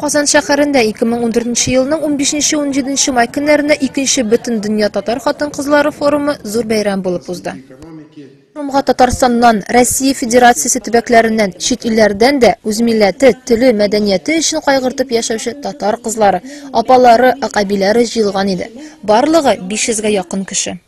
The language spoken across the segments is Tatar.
Казан шәһәрендә 2014 елның 15-17 май көннәрендә 2-нче Бөтен дөнья татар хатын-кызлары форумы зур бәйрәм булып узды. Форумга Татарстаннан, Россия Федерациясе төбәкләреннән, чит илләрдән дә үз милләте, теле, мәдәнияте өчен кайгыртып яшәүче татар кызлары, апалары, акабиләре җыелган иде. Барлыгы 500-гә якын кеше.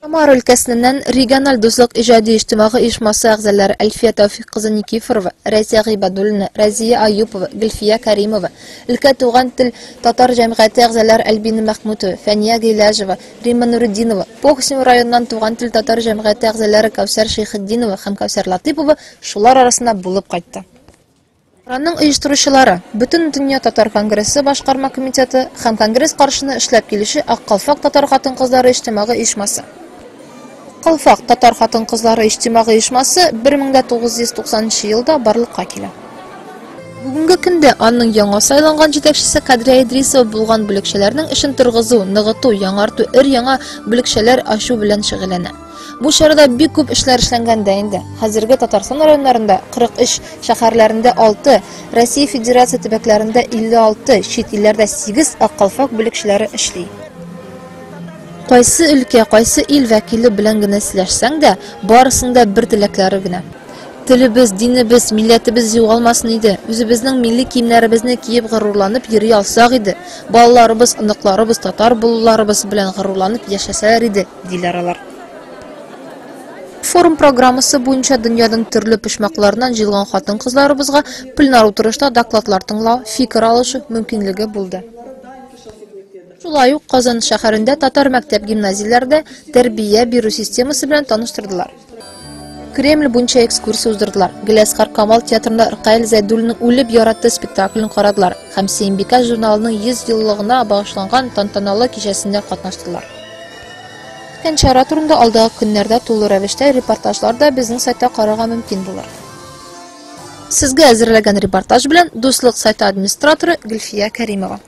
Самара өлкәсеннән региональ дуслык иҗади иҗтимагый оешмасы әгъзалары Әлфия Тәүфыйк кызы Никифорова, Рәзия Гыйбадуллина, Разия Аюпова, Гөлфия Кәримова, өлкә туган тел татар җәмгыяте әгъзалары Альбина Мәхмүтова, Фәния Гыйләҗева, Рима Нуриддинова, Похсим районыннан туган тел татар җәмгыяте әгъзалары Кәүсәр Шәйхетдинова һәм Кәүсәр Латипова шулар арасында булып кайтты. Форумның оештыручылары Бөтен дөнья татар конгрессы башкарма комитеты һәм конгресс каршына эшләп килүче Аккалфак татар хатын-кызлары иҗтимагый оешмасы. Аккалфак татар хатын-кызлары иҗтимагый оешмасы 1990 елда барлыкка килә. Бүгенге көндә аның яңа сайланган җитәкчесе Кадрия Идрисова булган бүлекчәләрнең эшен торгызу, ныгыту, яңарту, яңа бүлекчәләр ачу белән шөгыльләнә. Бу чарада бик күп эшләр эшләнгән дә инде. Хәзерге Татарстан районнарында 43, шәһәрләрендә 6, Россия Федерация төбәкләрендә 56, чит илләрдә 8 Аккалфак бүлекчәләре эшли. Кайсы өлкә, кайсы ил вәкиле белән генә сөйләшсәң дә, барысында бер теләкләре генә. Телебез, динебез, милләтебез югалмасын иде. Үзебезнең милли киемнәребезне киеп горурланып йөри алсак иде. Балаларыбыз, оныкларыбыз татар булуларыбыз белән горурланып яшәсәләр иде, диләр алар. Форум программасы буенча дөньяның төрле почмакларыннан җыелган хатын-кызларыбызга пленар утырышта докладлар тыңлау, фикер алышу мөмкинлеге булды. Шулай ук Казан шәһәрендә татар мәктәп гимназияләрдә тәрбия бирү системасы белән таныштырдылар. Кремль буенча экскурсия уздырдылар. Гөләсгар Камал театрында Ркаил Зәйдуллинның «Үлеп яратты» спектаклен карадылар һәм Сөембикә журналының 100 еллыгына багышланган тантаналы кичәсендә катнаштылар. Көн чара турында алдагы көннәрдә тулы рәвештә репортажлар да безнең сайтта карарга мөмкин булыр. Сезгә әзерләгән репортаж белән Дуслык сайты администраторы Гөлфия Кәримова.